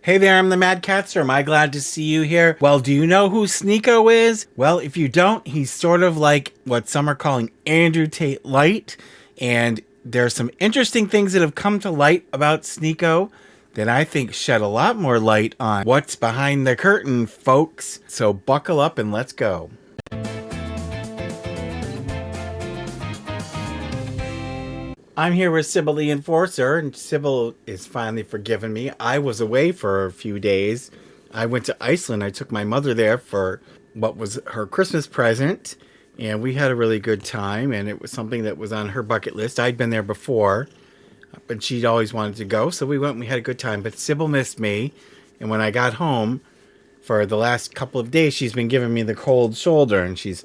Hey there, I'm the MadCatster. Am I glad to see you here? Well, do you know who Sneako is? Well, if you don't, he's sort of like what some are calling Andrew Tate lite. And there's some interesting things that have come to light about Sneako that I think shed a lot more light on what's behind the curtain, folks. So buckle up and let's go. I'm here with Sybil the Enforcer, and Sybil is finally forgiven me. I was away for a few days. I went to Iceland. I took my mother there for what was her Christmas present, and we had a really good time, and it was something that was on her bucket list. I'd been there before, but she'd always wanted to go, so we went and we had a good time. But Sybil missed me, and when I got home, for the last couple of days, she's been giving me the cold shoulder, and she's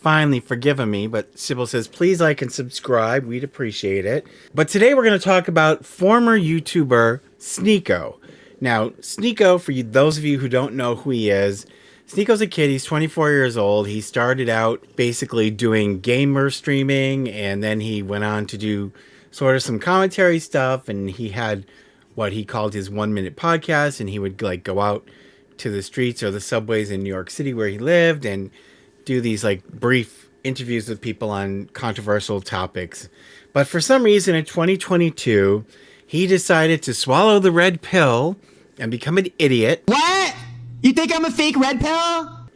finally forgiven me. But Sybil says, please like and subscribe. We'd appreciate it. But today we're going to talk about former YouTuber Sneako. Now, Sneako, for those of you who don't know who he is, Sneako's a kid. He's 24 years old. He started out basically doing gamer streaming, and then he went on to do sort of some commentary stuff, and he had what he called his 1-minute podcast, and he would like go out to the streets or the subways in New York City where he lived and do these like brief interviews with people on controversial topics. But for some reason in 2022, he decided to swallow the red pill and become an idiot. What? You think I'm a fake red pill?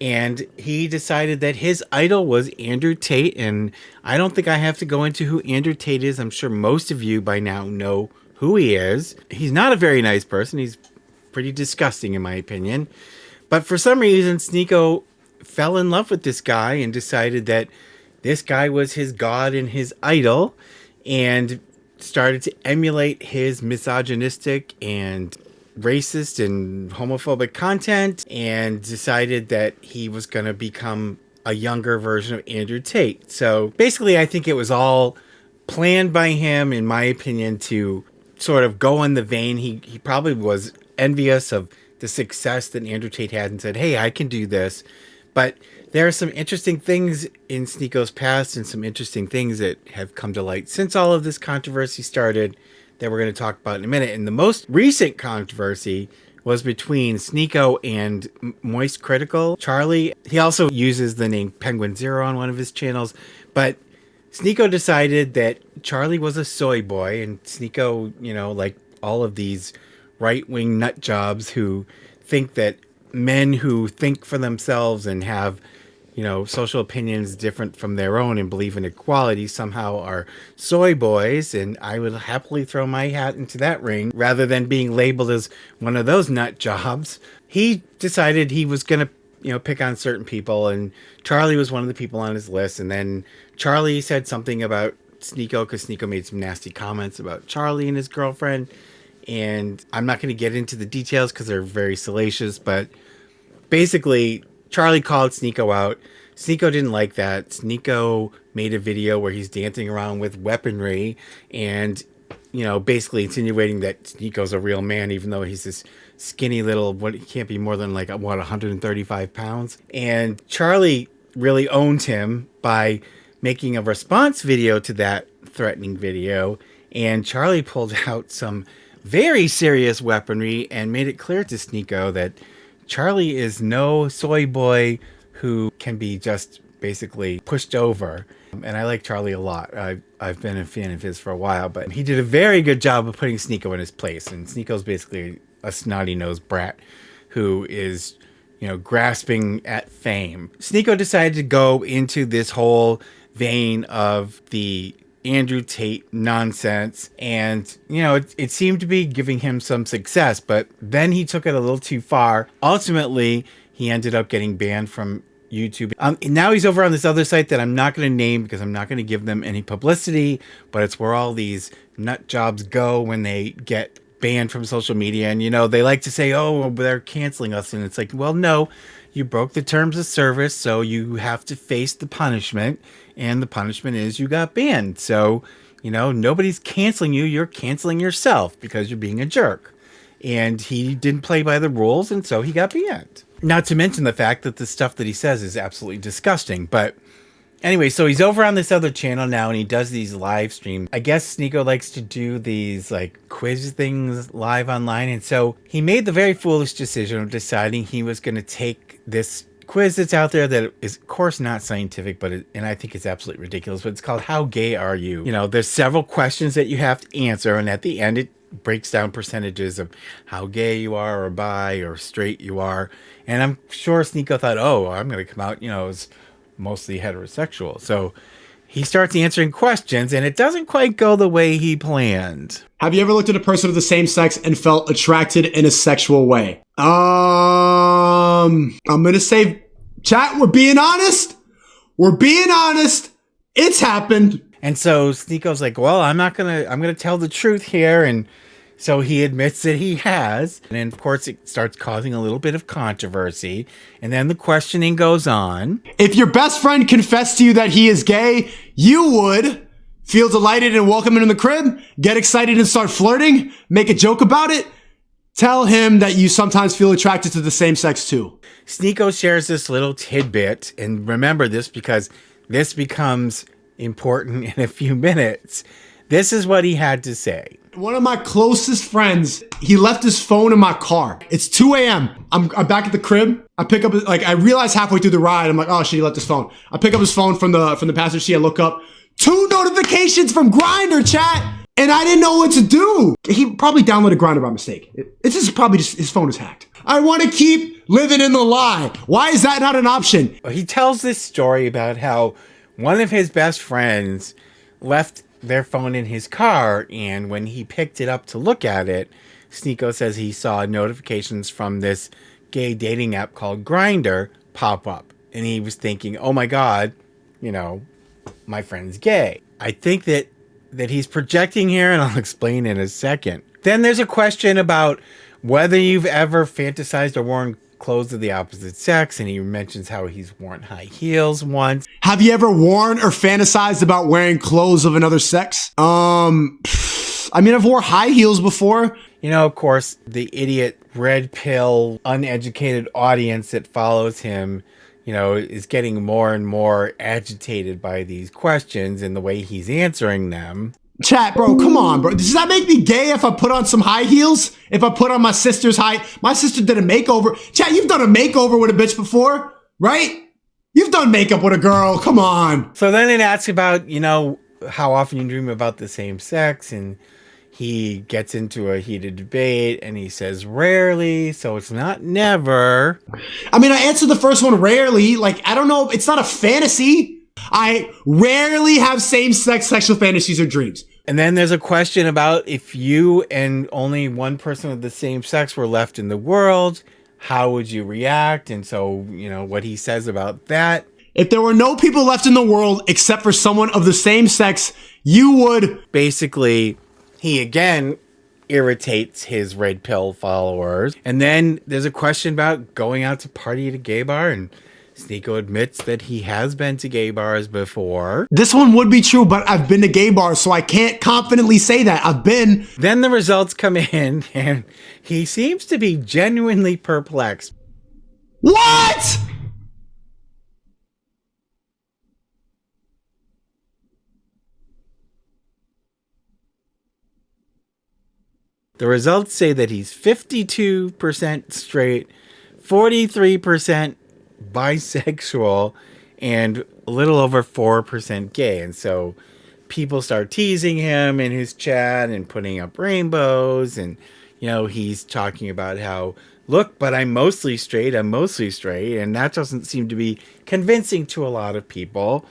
And he decided that his idol was Andrew Tate. And I don't think I have to go into who Andrew Tate is. I'm sure most of you by now know who he is. He's not a very nice person. He's pretty disgusting in my opinion. But for some reason, Sneako fell in love with this guy and decided that this guy was his god and his idol, and started to emulate his misogynistic and racist and homophobic content, and decided that he was going to become a younger version of Andrew Tate. So basically, I think it was all planned by him, in my opinion, to sort of go in the vein. He probably was envious of the success that Andrew Tate had and said, hey, I can do this. But there are some interesting things in Sneako's past and some interesting things that have come to light since all of this controversy started that we're going to talk about in a minute. And the most recent controversy was between Sneako and Moist Critical Charlie. He also uses the name Penguin Zero on one of his channels. But Sneako decided that Charlie was a soy boy, and Sneako, you know, like all of these right-wing nut jobs who think that men who think for themselves and have, you know, social opinions different from their own and believe in equality somehow are soy boys. And I would happily throw my hat into that ring rather than being labeled as one of those nut jobs. He decided he was going to, you know, pick on certain people, and Charlie was one of the people on his list. And then Charlie said something about Sneako because Sneako made some nasty comments about Charlie and his girlfriend. And I'm not going to get into the details because they're very salacious, but basically Charlie called Sneako out. Sneako didn't like that. Sneako made a video where he's dancing around with weaponry and, you know, basically insinuating that Sneako's a real man, even though he's this skinny little, he can't be more than like, 135 pounds. And Charlie really owned him by making a response video to that threatening video. And Charlie pulled out some very serious weaponry and made it clear to Sneako that Charlie is no soy boy who can be just basically pushed over. And I like Charlie a lot. I've been a fan of his for a while, but he did a very good job of putting Sneako in his place. And Sneako's basically a snotty-nosed brat who is, you know, grasping at fame. Sneako decided to go into this whole vein of the Andrew Tate nonsense, and you know, it seemed to be giving him some success, but then he took it a little too far. Ultimately, he ended up getting banned from YouTube. Now he's over on this other site that I'm not going to name because I'm not going to give them any publicity, but it's where all these nut jobs go when they get banned from social media. And you know, they like to say, oh, they're canceling us, and it's like, well, no, you broke the terms of service, so you have to face the punishment. And the punishment is you got banned. So, you know, nobody's canceling you. You're canceling yourself because you're being a jerk. And he didn't play by the rules, and so he got banned. Not to mention the fact that the stuff that he says is absolutely disgusting. But Anyway, so he's over on this other channel now and he does these live streams. I guess Sneako likes to do these like quiz things live online. And so he made the very foolish decision of deciding he was going to take this quiz that's out there that is of course not scientific, and I think it's absolutely ridiculous, but it's called How Gay Are You? You know, there's several questions that you have to answer. And at the end, it breaks down percentages of how gay you are or bi or straight you are. And I'm sure Sneako thought, oh, I'm going to come out, as mostly heterosexual. So he starts answering questions and it doesn't quite go the way he planned. Have you ever looked at a person of the same sex and felt attracted in a sexual way? I'm going to say, chat, we're being honest. It's happened. And so Sneako's like, well, I'm going to tell the truth here. And so he admits that he has. And then, of course, it starts causing a little bit of controversy. And then the questioning goes on. If your best friend confessed to you that he is gay, you would feel delighted and welcome him in the crib, get excited and start flirting, make a joke about it, tell him that you sometimes feel attracted to the same sex too. Sneako shares this little tidbit. And remember this because this becomes important in a few minutes. This is what he had to say. One of my closest friends, he left his phone in my car. It's 2 a.m. I'm back at the crib. I pick up, I realize halfway through the ride, I'm like, oh shit, he left his phone. I pick up his phone from the passenger seat. I look up, 2 notifications from Grindr, chat. And I didn't know what to do. He probably downloaded Grindr by mistake. It's just probably just his phone is hacked. I want to keep living in the lie. Why is that not an option? He tells this story about how one of his best friends left their phone in his car, and when he picked it up to look at it, Sneako says he saw notifications from this gay dating app called Grindr pop up. And he was thinking, oh my God, my friend's gay. I think that he's projecting here, and I'll explain in a second. Then there's a question about whether you've ever fantasized or worn clothes of the opposite sex, and he mentions how he's worn high heels once. Have you ever worn or fantasized about wearing clothes of another sex? I've wore high heels before. Of course, the idiot, red pill, uneducated audience that follows him, is getting more and more agitated by these questions and the way he's answering them. Chat, bro, come on, bro. Does that make me gay if I put on some high heels? If I put on my sister did a makeover. Chat, you've done a makeover with a bitch before, right? You've done makeup with a girl. Come on. So then it asks about, how often you dream about the same sex, and he gets into a heated debate and he says rarely, so it's not never. I answered the first one rarely. I don't know. It's not a fantasy. I rarely have same-sex sexual fantasies or dreams. And then there's a question about if you and only one person of the same sex were left in the world, how would you react? And so, what he says about that. If there were no people left in the world except for someone of the same sex, you would. Basically, he again irritates his red pill followers. And then there's a question about going out to party at a gay bar, and Sneako admits that he has been to gay bars before. This one would be true, but I've been to gay bars, so I can't confidently say that. I've been. Then the results come in, and he seems to be genuinely perplexed. What? The results say that he's 52% straight, 43% bisexual, and a little over 4% gay. And so people start teasing him in his chat and putting up rainbows, and he's talking about how, look, but I'm mostly straight, and that doesn't seem to be convincing to a lot of people.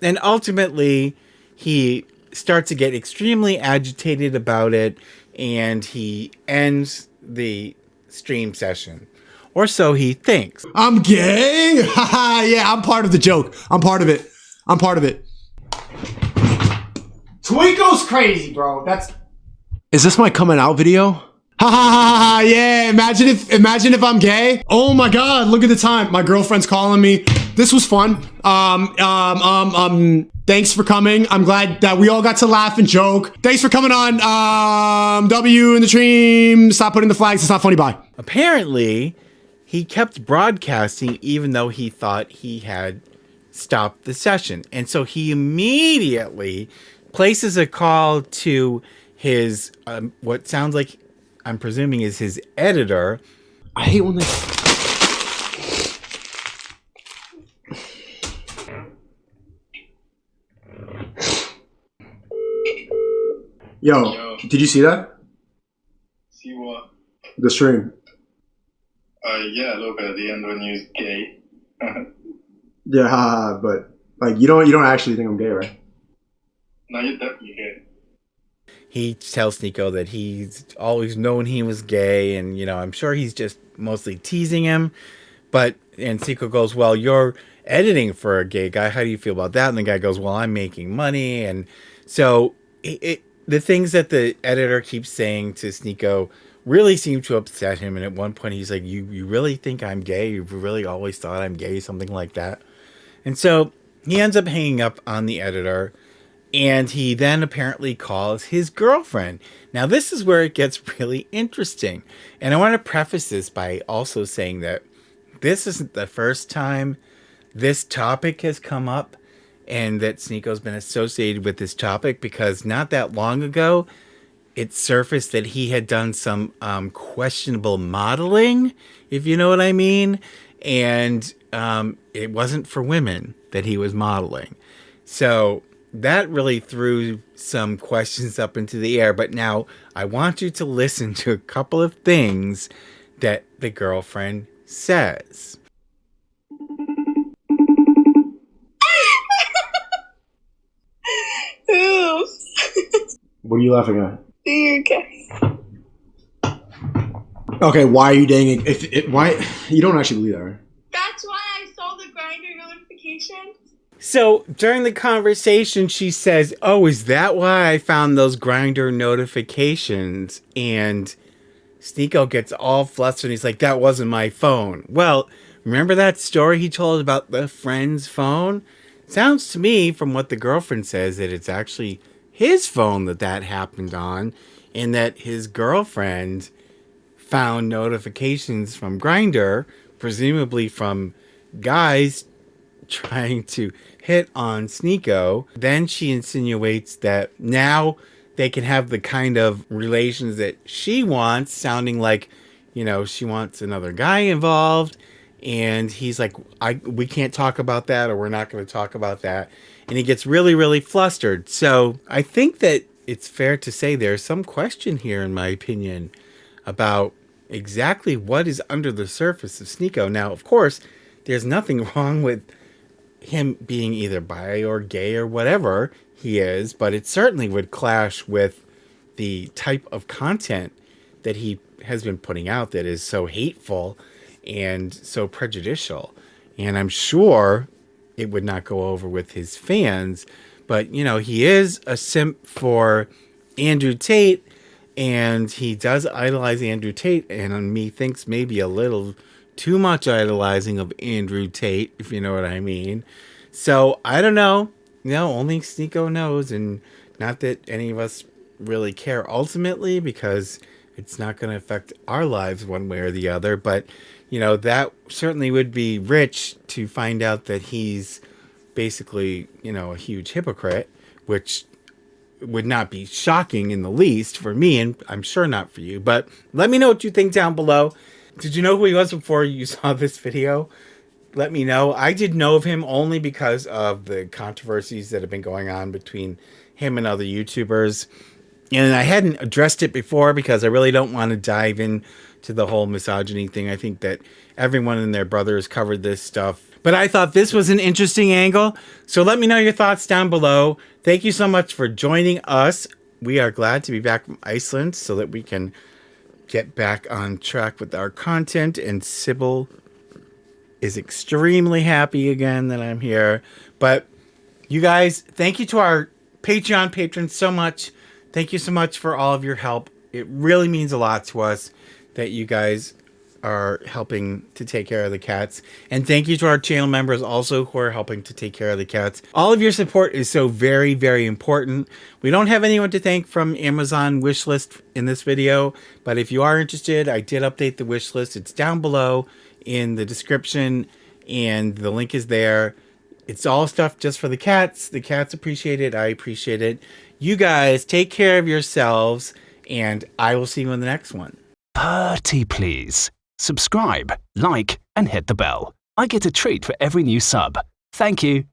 And ultimately he starts to get extremely agitated about it, and he ends the stream session. Or so he thinks. I'm gay? Haha, yeah, I'm part of the joke. I'm part of it. Twinko's crazy, bro. Is this my coming out video? Ha ha ha ha, yeah, imagine if I'm gay. Oh my God, look at the time. My girlfriend's calling me. This was fun. Thanks for coming. I'm glad that we all got to laugh and joke. Thanks for coming on. W in the stream. Stop putting the flags. It's not funny. Bye. Apparently, he kept broadcasting even though he thought he had stop the session. And so he immediately places a call to his, what sounds like, I'm presuming is his editor. I hate when they... Yo, did you see that? See what? The stream. Yeah, a little bit at the end when you're gay. Yeah, but like you don't actually think I'm gay, right? No, you're definitely gay. He tells Sneako that he's always known he was gay, and I'm sure he's just mostly teasing him. And Sneako goes, "Well, you're editing for a gay guy. How do you feel about that?" And the guy goes, "Well, I'm making money." And so the things that the editor keeps saying to Sneako really seem to upset him. And at one point he's like, you really think I'm gay? You've really always thought I'm gay? Something like that. And so he ends up hanging up on the editor, and he then apparently calls his girlfriend. Now this is where it gets really interesting. And I want to preface this by also saying that this isn't the first time this topic has come up, and that Sneako's been associated with this topic, because not that long ago, it surfaced that he had done some questionable modeling, if you know what I mean. And it wasn't for women that he was modeling. So that really threw some questions up into the air. But now I want you to listen to a couple of things that the girlfriend says. What are you laughing at? You're gay. Okay, why are you dating? Why you don't actually believe that, right? That's why I saw the Grindr notification. So during the conversation, she says, "Oh, is that why I found those Grindr notifications?" And Sneako gets all flustered. He's like, "That wasn't my phone." Well, remember that story he told about the friend's phone? Sounds to me, from what the girlfriend says, that it's actually his phone that happened on, and that his girlfriend found notifications from Grindr, presumably from guys trying to hit on Sneako. Then she insinuates that now they can have the kind of relations that she wants, sounding like, she wants another guy involved. And he's like, we can't talk about that, or we're not going to talk about that. And he gets really, really flustered. So I think that it's fair to say there's some question here, in my opinion, about exactly what is under the surface of Sneako. Now, of course, there's nothing wrong with him being either bi or gay or whatever he is, but it certainly would clash with the type of content that he has been putting out that is so hateful and so prejudicial. And I'm sure it would not go over with his fans, but he is a simp for Andrew Tate, and he does idolize Andrew Tate, and methinks maybe a little too much idolizing of Andrew Tate, if you know what I mean. So I don't know. Only Sneako knows, and not that any of us really care ultimately, because it's not going to affect our lives one way or the other. But that certainly would be rich to find out that he's basically, a huge hypocrite, which would not be shocking in the least for me, and I'm sure not for you. But let me know what you think down below. Did you know who he was before you saw this video? Let me know. I did know of him only because of the controversies that have been going on between him and other YouTubers. And I hadn't addressed it before because I really don't want to dive into the whole misogyny thing. I think that everyone and their brother has covered this stuff. But I thought this was an interesting angle. So let me know your thoughts down below. Thank you so much for joining us. We are glad to be back from Iceland so that we can get back on track with our content. And Sybil is extremely happy again that I'm here. But you guys, thank you to our Patreon patrons so much. Thank you so much for all of your help. It really means a lot to us that you guys are helping to take care of the cats. And thank you to our channel members also who are helping to take care of the cats. All of your support is so very, very important. We don't have anyone to thank from Amazon wishlist in this video, but if you are interested, I did update the wishlist. It's down below in the description, and the link is there. It's all stuff just for the cats. The cats appreciate it. I appreciate it. You guys take care of yourselves, and I will see you in the next one. Pretty please. Subscribe, like, and hit the bell. I get a treat for every new sub. Thank you.